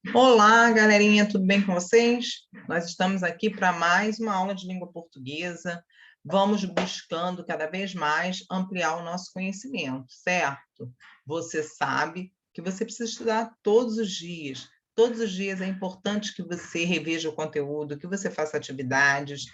Olá, galerinha, tudo bem com vocês? Nós estamos aqui para mais uma aula de língua portuguesa. Vamos buscando cada vez mais ampliar o nosso conhecimento, certo? Você sabe que você precisa estudar todos os dias. Todos os dias é importante que você reveja o conteúdo, que você faça atividades,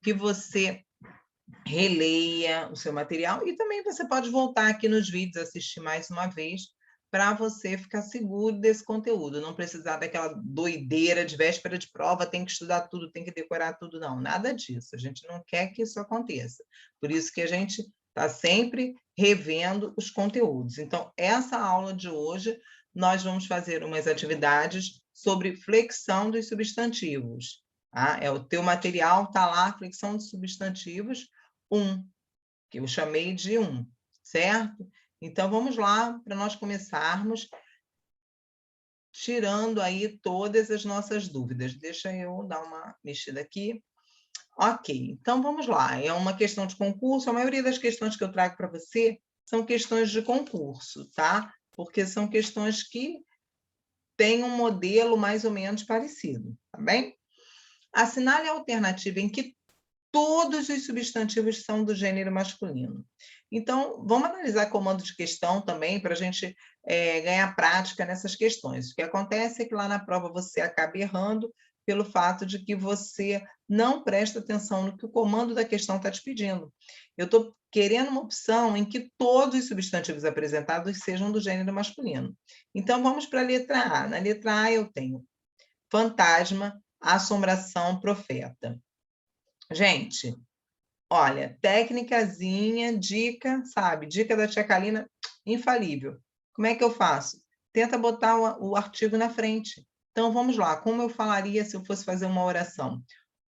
que você releia o seu material e também você pode voltar aqui nos vídeos, assistir mais uma vez, para você ficar seguro desse conteúdo, não precisar daquela doideira de véspera de prova, tem que estudar tudo, tem que decorar tudo, não, nada disso, a gente não quer que isso aconteça, por isso que a gente está sempre revendo os conteúdos. Então, essa aula de hoje, nós vamos fazer umas atividades sobre flexão dos substantivos, tá? O teu material está lá, flexão dos substantivos, 1, que eu chamei de 1, certo? Então, vamos lá para nós começarmos tirando aí todas as nossas dúvidas. Deixa eu dar uma mexida aqui. Ok, então vamos lá. É uma questão de concurso. A maioria das questões que eu trago para você são questões de concurso, tá? Porque são questões que têm um modelo mais ou menos parecido, tá bem? Assinale a alternativa em que todos os substantivos são do gênero masculino. Então, vamos analisar comando de questão também, para a gente ganhar prática nessas questões. O que acontece é que lá na prova você acaba errando pelo fato de que você não presta atenção no que o comando da questão está te pedindo. Eu estou querendo uma opção em que todos os substantivos apresentados sejam do gênero masculino. Então, vamos para a letra A. Na letra A eu tenho fantasma, assombração, profeta. Gente, olha, técnicazinha, dica, sabe? Dica da tia Kalina, infalível. Como é que eu faço? Tenta botar o artigo na frente. Então, vamos lá. Como eu falaria se eu fosse fazer uma oração?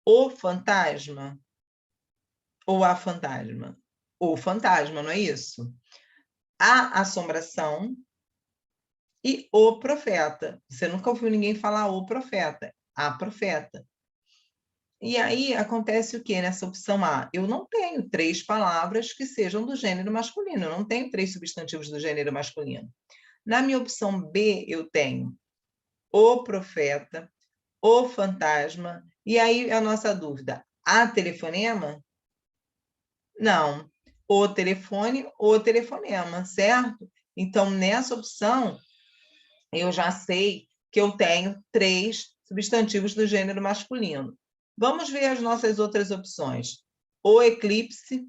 O fantasma ou a fantasma? O fantasma, não é isso? A assombração e o profeta. Você nunca ouviu ninguém falar o profeta. A profeta. E aí acontece o quê nessa opção A? Eu não tenho 3 palavras que sejam do gênero masculino, eu não tenho 3 substantivos do gênero masculino. Na minha opção B, eu tenho o profeta, o fantasma, e aí a nossa dúvida, a telefonema? Não. O telefone, o telefonema, certo? Então, nessa opção, eu já sei que eu tenho 3 substantivos do gênero masculino. Vamos ver as nossas outras opções. O eclipse,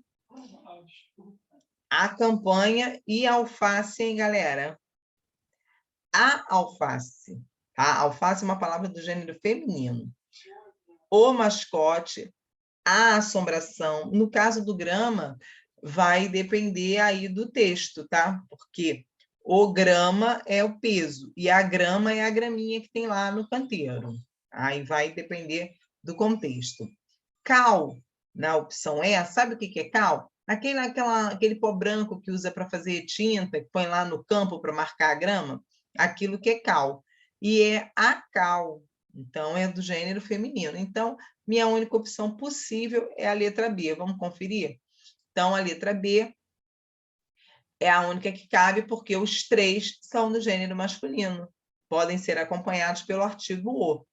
a campanha e a alface, hein, galera? A alface, tá? Alface é uma palavra do gênero feminino. O mascote, a assombração. No caso do grama, vai depender aí do texto, tá? Porque o grama é o peso e a grama é a graminha que tem lá no canteiro. Aí vai depender do contexto. Cal, na opção E, sabe o que é cal? Aquele pó branco que usa para fazer tinta, que põe lá no campo para marcar a grama, aquilo que é cal. E é a cal, então é do gênero feminino. Então, minha única opção possível é a letra B. Vamos conferir? Então, a letra B é a única que cabe, porque os 3 são do gênero masculino. Podem ser acompanhados pelo artigo o.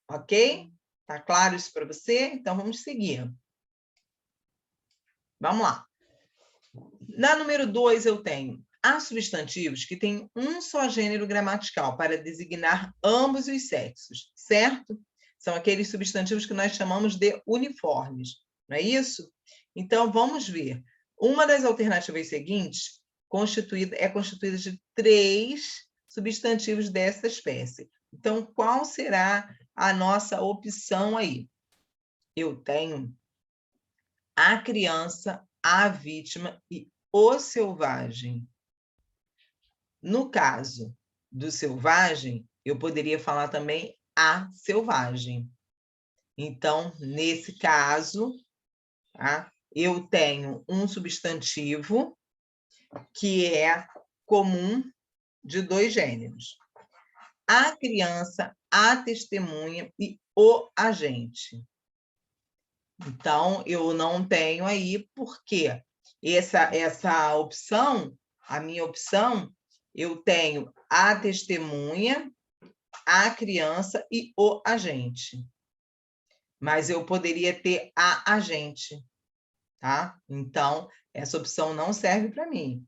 Ok? Tá claro isso para você? Então, vamos seguir. Vamos lá. Na número 2, eu tenho há substantivos que têm um só gênero gramatical para designar ambos os sexos, certo? São aqueles substantivos que nós chamamos de uniformes, não é isso? Então, vamos ver. Uma das alternativas seguintes é constituída de 3 substantivos dessa espécie. Então, qual será a nossa opção aí? Eu tenho a criança, a vítima e o selvagem. No caso do selvagem, eu poderia falar também a selvagem. Então, nesse caso, tá? Eu tenho um substantivo que é comum de 2 gêneros. A criança, a testemunha e o agente. Então, eu não tenho aí, porque essa opção, a minha opção, Eu tenho a testemunha, a criança e o agente. Mas eu poderia ter a agente, tá? Então, essa opção não serve para mim.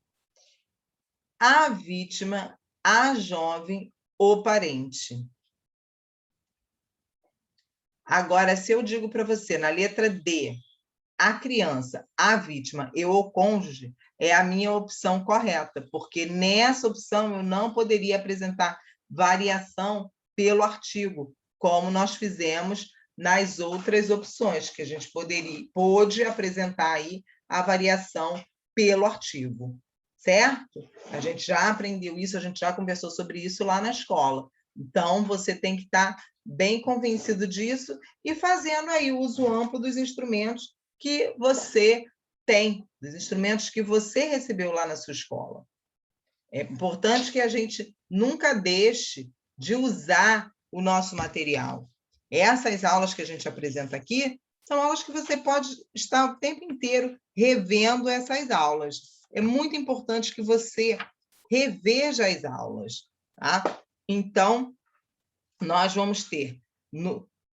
A vítima, a jovem, o parente. Agora, se eu digo para você, na letra D, a criança, a vítima e o cônjuge, é a minha opção correta, porque nessa opção eu não poderia apresentar variação pelo artigo, como nós fizemos nas outras opções, que a gente pôde apresentar aí a variação pelo artigo, certo? A gente já aprendeu isso, a gente já conversou sobre isso lá na escola. Então, você tem que estar bem convencido disso e fazendo aí o uso amplo dos instrumentos que você tem, dos instrumentos que você recebeu lá na sua escola. É importante que a gente nunca deixe de usar o nosso material. Essas aulas que a gente apresenta aqui são aulas que você pode estar o tempo inteiro revendo essas aulas. É muito importante que você reveja as aulas, tá? Então, nós vamos ter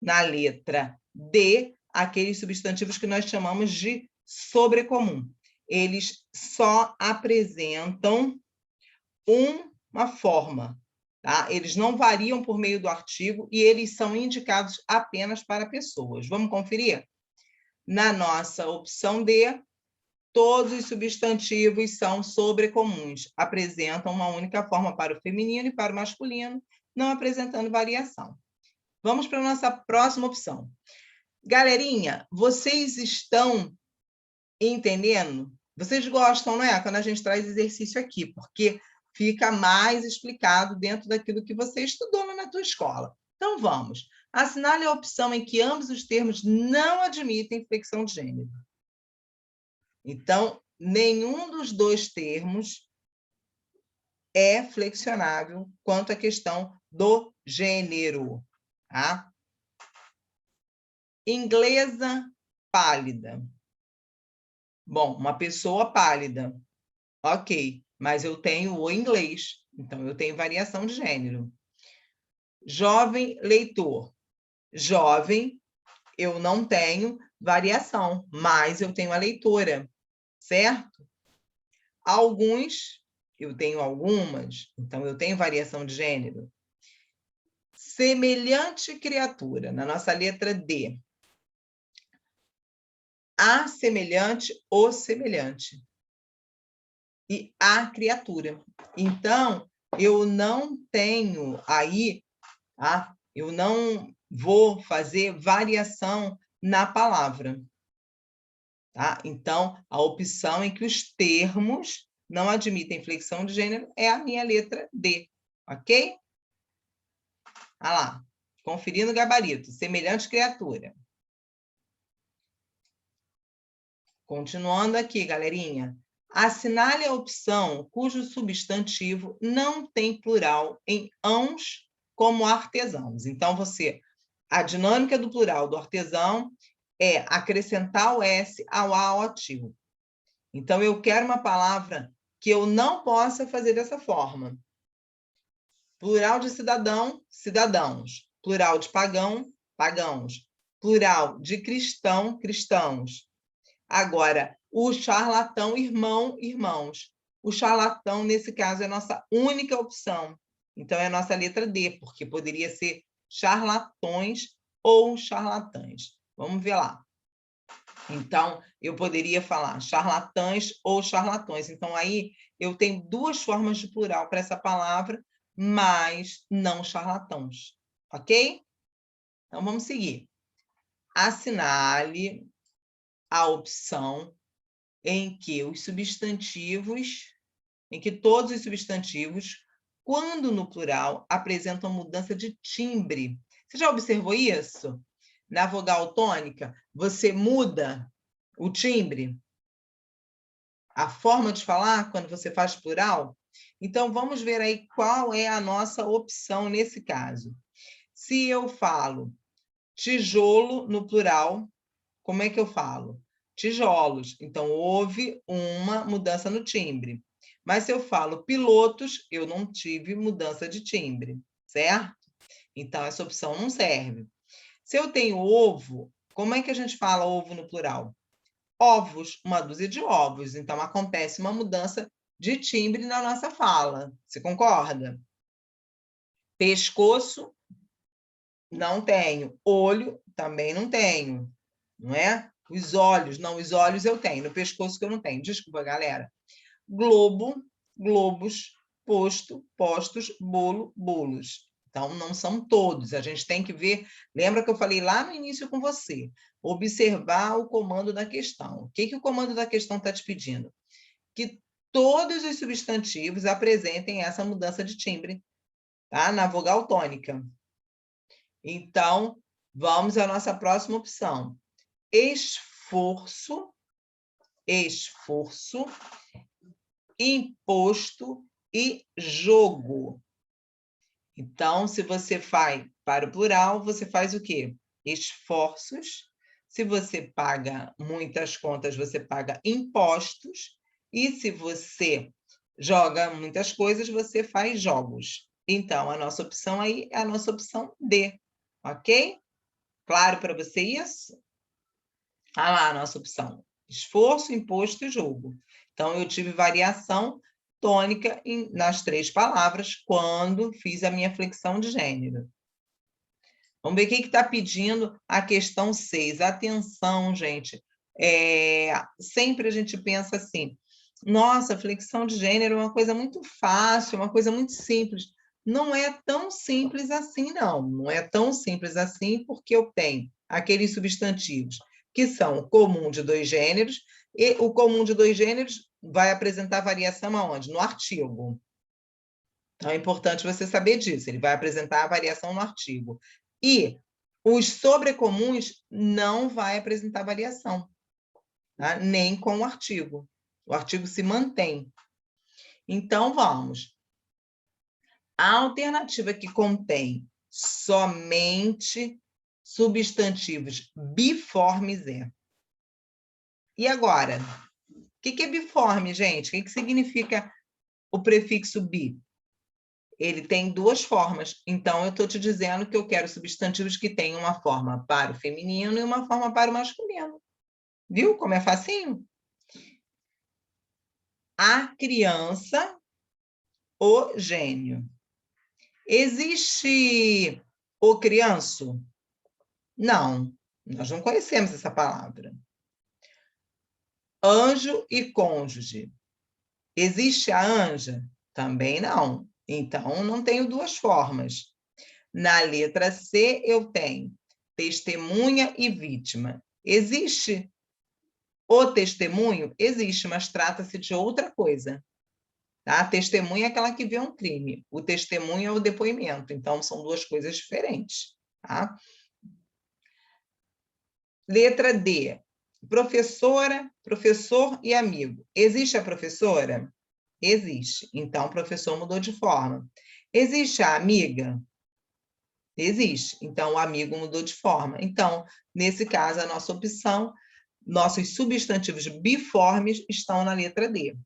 na letra D aqueles substantivos que nós chamamos de sobrecomum. Eles só apresentam uma forma, tá? Eles não variam por meio do artigo e eles são indicados apenas para pessoas. Vamos conferir? Na nossa opção D, todos os substantivos são sobrecomuns, apresentam uma única forma para o feminino e para o masculino, não apresentando variação. Vamos para a nossa próxima opção. Galerinha, vocês estão entendendo? Vocês gostam, não é? Quando a gente traz exercício aqui, porque fica mais explicado dentro daquilo que você estudou na tua escola. Então, vamos. Assinale a opção em que ambos os termos não admitem flexão de gênero. Então, nenhum dos dois termos é flexionável quanto à questão do gênero, tá? Inglesa pálida. Bom, uma pessoa pálida. Ok, mas eu tenho o inglês, então eu tenho variação de gênero. Jovem leitor. Jovem, eu não tenho variação, mas eu tenho a leitora, certo? Alguns, eu tenho algumas, então eu tenho variação de gênero. Semelhante criatura, na nossa letra D. A semelhante, o semelhante. E a criatura. Então, eu não tenho aí, tá? Eu não vou fazer variação na palavra. Tá? Então, a opção em que os termos não admitem flexão de gênero é a minha letra D, ok? Olha lá, conferindo o gabarito, semelhante criatura. Continuando aqui, galerinha. Assinale a opção cujo substantivo não tem plural em ãos como artesãos. Então, a dinâmica do plural do artesão é acrescentar o S ao A ao ativo. Então, eu quero uma palavra que eu não possa fazer dessa forma. Plural de cidadão, cidadãos. Plural de pagão, pagãos. Plural de cristão, cristãos. Agora, o charlatão, irmão, irmãos. O charlatão, nesse caso, é a nossa única opção. Então, é a nossa letra D, porque poderia ser charlatões ou charlatãs. Vamos ver lá. Então, eu poderia falar charlatãs ou charlatões. Então, aí eu tenho duas formas de plural para essa palavra, mas não charlatãos. Ok? Então, vamos seguir. Assinale a opção em que todos os substantivos, quando no plural, apresentam mudança de timbre. Você já observou isso? Na vogal tônica, você muda o timbre, a forma de falar quando você faz plural? Então, vamos ver aí qual é a nossa opção nesse caso. Se eu falo tijolo no plural, como é que eu falo? Tijolos. Então, houve uma mudança no timbre. Mas se eu falo pilotos, eu não tive mudança de timbre, certo? Então, essa opção não serve. Se eu tenho ovo, como é que a gente fala ovo no plural? Ovos, uma dúzia de ovos. Então, acontece uma mudança de timbre na nossa fala. Você concorda? Pescoço, não tenho. Olho, também não tenho. Não é? Os olhos, não, os olhos eu tenho. No pescoço que eu não tenho. Desculpa, galera. Globo, globos, posto, postos, bolo, bolos. Então, não são todos. A gente tem que ver. Lembra que eu falei lá no início com você? Observar o comando da questão. O que o comando da questão está te pedindo? Que todos os substantivos apresentem essa mudança de timbre, tá? Na vogal tônica. Então, vamos à nossa próxima opção. Esforço, esforço, imposto e jogo. Então, se você faz para o plural, você faz o quê? Esforços. Se você paga muitas contas, você paga impostos. E se você joga muitas coisas, você faz jogos. Então, a nossa opção aí é a nossa opção D, ok? Claro para você isso? Ah lá, a nossa opção. Esforço, imposto e jogo. Então, eu tive variação tônica nas 3 palavras quando fiz a minha flexão de gênero. Vamos ver o que está pedindo a questão 6. Atenção, gente. Sempre a gente pensa assim, nossa, flexão de gênero é uma coisa muito fácil, uma coisa muito simples. Não é tão simples assim, não. Não é tão simples assim porque eu tenho aqueles substantivos que são o comum de 2 gêneros, e o comum de 2 gêneros vai apresentar variação aonde? No artigo. Então, é importante você saber disso. Ele vai apresentar a variação no artigo. E os sobrecomuns não vai apresentar variação, tá? Nem com o artigo. O artigo se mantém. Então, vamos. A alternativa que contém somente substantivos biformes é. E agora? O que é biforme, gente? O que significa o prefixo bi? Ele tem 2 formas. Então, eu estou te dizendo que eu quero substantivos que tenham uma forma para o feminino e uma forma para o masculino. Viu como é facinho? A criança, o gênio. Existe o crianço? Não, nós não conhecemos essa palavra. Anjo e cônjuge. Existe a anja? Também não. Então, não tenho 2 formas. Na letra C, eu tenho testemunha e vítima. Existe o testemunho? Existe, mas trata-se de outra coisa. Tá? A testemunha é aquela que vê um crime. O testemunho é o depoimento. Então, são 2 coisas diferentes. Tá? Letra D. Professora, professor e amigo. Existe a professora? Existe. Então, o professor mudou de forma. Existe a amiga? Existe. Então, o amigo mudou de forma. Então, nesse caso, a nossa opção, nossos substantivos biformes estão na letra D.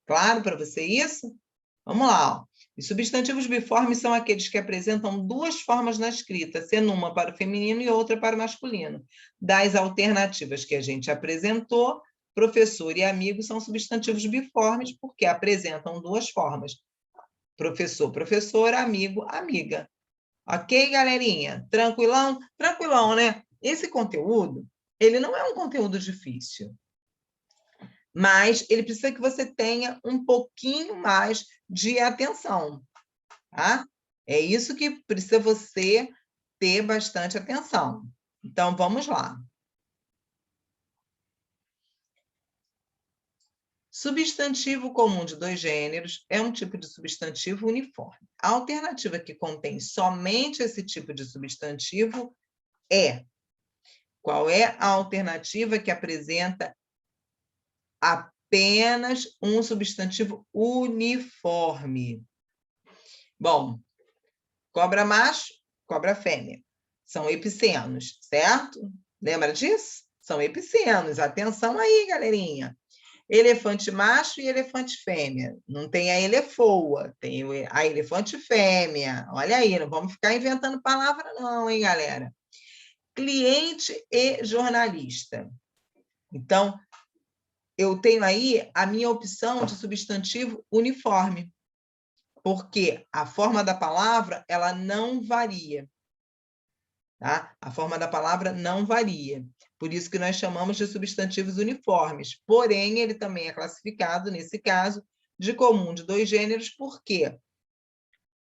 Claro para você isso? Vamos lá. Ó. Os substantivos biformes são aqueles que apresentam 2 formas na escrita, sendo uma para o feminino e outra para o masculino. Das alternativas que a gente apresentou, professor e amigo são substantivos biformes porque apresentam 2 formas. Professor, professora, amigo, amiga. Ok, galerinha? Tranquilão? Tranquilão, né? Esse conteúdo, ele não é um conteúdo difícil, mas ele precisa que você tenha um pouquinho mais de atenção, tá? É isso que precisa você ter bastante atenção. Então, vamos lá. Substantivo comum de 2 gêneros é um tipo de substantivo uniforme. A alternativa que contém somente esse tipo de substantivo é. Qual é a alternativa que apresenta apenas um substantivo uniforme? Bom, cobra macho, cobra fêmea. São epicenos, certo? Lembra disso? São epicenos. Atenção aí, galerinha. elefante macho e elefante fêmea. Não tem a elefoa, tem a elefante fêmea. Olha aí, não vamos ficar inventando palavra não, hein, galera? Cliente e jornalista. Então, eu tenho aí a minha opção de substantivo uniforme, porque a forma da palavra, ela não varia. Tá? A forma da palavra não varia. Por isso que nós chamamos de substantivos uniformes. Porém, ele também é classificado, nesse caso, de comum de dois gêneros, porque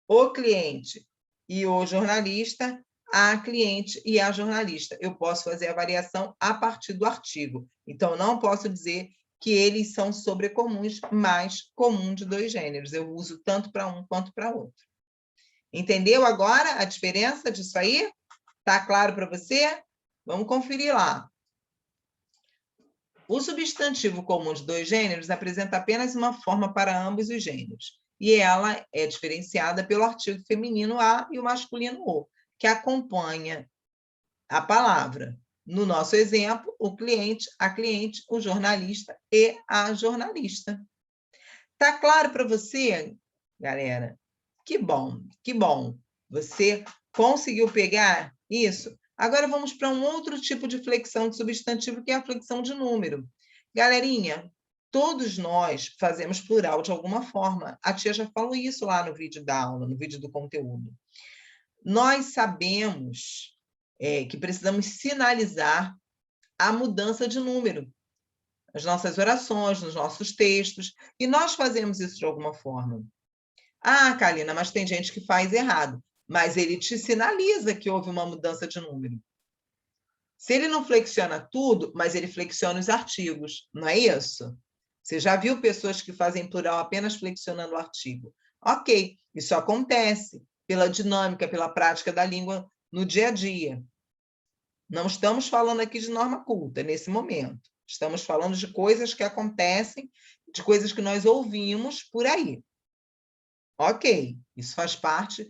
o cliente e o jornalista, a cliente e a jornalista. Eu posso fazer a variação a partir do artigo. Então, não posso dizer que eles são sobrecomuns, mas comum de dois gêneros. Eu uso tanto para um quanto para outro. Entendeu agora a diferença disso aí? Está claro para você? Vamos conferir lá. O substantivo comum de dois gêneros apresenta apenas uma forma para ambos os gêneros, e ela é diferenciada pelo artigo feminino a e o masculino o, que acompanha a palavra. No nosso exemplo, o cliente, a cliente, o jornalista e a jornalista. Está claro para você, galera? Que bom, que bom. Você conseguiu pegar isso? Agora vamos para um outro tipo de flexão de substantivo, que é a flexão de número. Galerinha, todos nós fazemos plural de alguma forma. A tia já falou isso lá no vídeo da aula, no vídeo do conteúdo. Nós sabemos que precisamos sinalizar a mudança de número nas nossas orações, nos nossos textos, e nós fazemos isso de alguma forma. Ah, Kalina, mas tem gente que faz errado. Mas ele te sinaliza que houve uma mudança de número. Se ele não flexiona tudo, mas ele flexiona os artigos, não é isso? Você já viu pessoas que fazem plural apenas flexionando o artigo? Ok, isso acontece pela dinâmica, pela prática da língua no dia a dia. Não estamos falando aqui de norma culta nesse momento. Estamos falando de coisas que acontecem, de coisas que nós ouvimos por aí. Ok, isso faz parte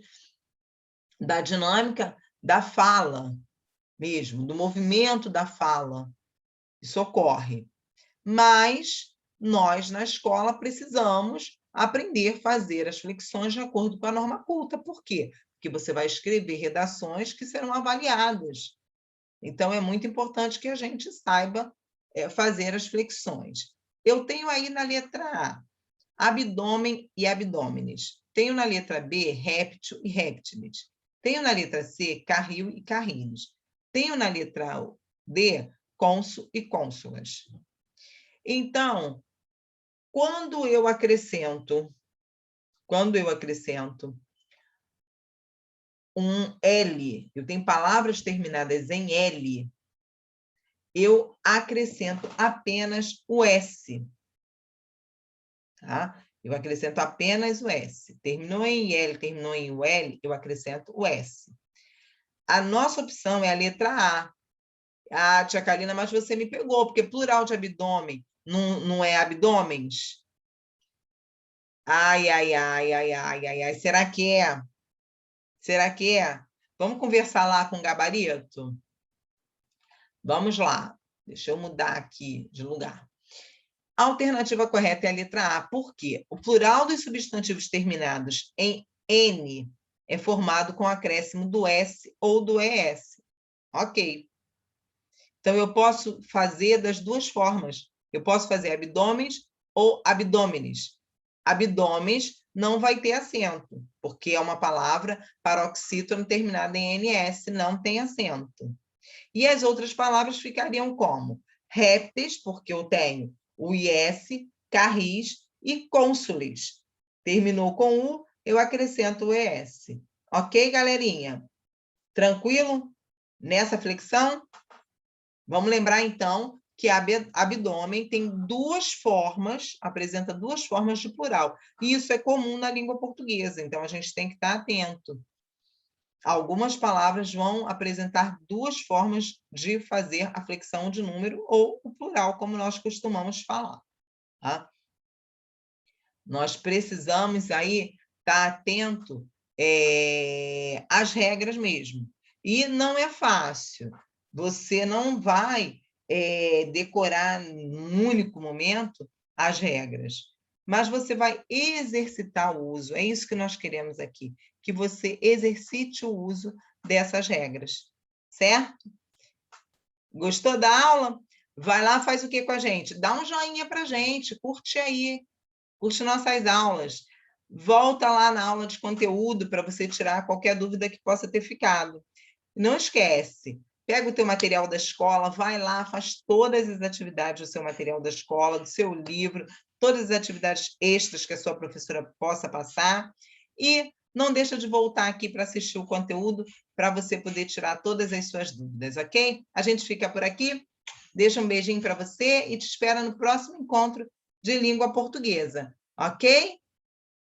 da dinâmica da fala mesmo, do movimento da fala. Isso ocorre. Mas nós, na escola, precisamos aprender a fazer as flexões de acordo com a norma culta. Por quê? Porque você vai escrever redações que serão avaliadas. Então, é muito importante que a gente saiba fazer as flexões. Eu tenho aí na letra A, abdômen e abdômenes. Tenho na letra B, réptil e réptiles. Tenho na letra C, carril e carrinhos. Tenho na letra D, cônsul e cônsulas. Então, quando eu acrescento um L, eu tenho palavras terminadas em L, eu acrescento apenas o S. Tá? Eu acrescento apenas o S. Terminou em L, terminou em UL, eu acrescento o S. A nossa opção é a letra A. Ah, tia Kalina, mas você me pegou, porque plural de abdômen não é abdômenes? Ai, ai, ai, ai, ai, ai, ai. Será que é? Será que é? Vamos conversar lá com o gabarito? Vamos lá. Deixa eu mudar aqui de lugar. A alternativa correta é a letra A. Por quê? O plural dos substantivos terminados em N é formado com o acréscimo do S ou do ES. Ok. Então, eu posso fazer das duas formas. Eu posso fazer abdômenes ou abdômenes. Abdômenes não vai ter acento, porque é uma palavra paroxítono terminada em NS, não tem acento. E as outras palavras ficariam como? Répteis, porque eu tenho o IS, carris e cônsules. Terminou com U, eu acrescento o ES. Ok, galerinha? Tranquilo? Nessa flexão? Vamos lembrar, então, que abdômen tem duas formas, apresenta duas formas de plural. E isso é comum na língua portuguesa, então a gente tem que estar atento. Algumas palavras vão apresentar duas formas de fazer a flexão de número ou o plural, como nós costumamos falar. Tá? Nós precisamos aí estar atento às regras mesmo. E não é fácil. Você não vai decorar num único momento as regras, mas você vai exercitar o uso. É isso que nós queremos aqui, que você exercite o uso dessas regras, certo? Gostou da aula? Vai lá, faz o que com a gente? Dá um joinha para a gente, curte aí, curte nossas aulas. Volta lá na aula de conteúdo para você tirar qualquer dúvida que possa ter ficado. Não esquece, pega o teu material da escola, vai lá, faz todas as atividades do seu material da escola, do seu livro, todas as atividades extras que a sua professora possa passar, e não deixa de voltar aqui para assistir o conteúdo, para você poder tirar todas as suas dúvidas, ok? A gente fica por aqui, deixa um beijinho para você e te espera no próximo encontro de língua portuguesa, ok?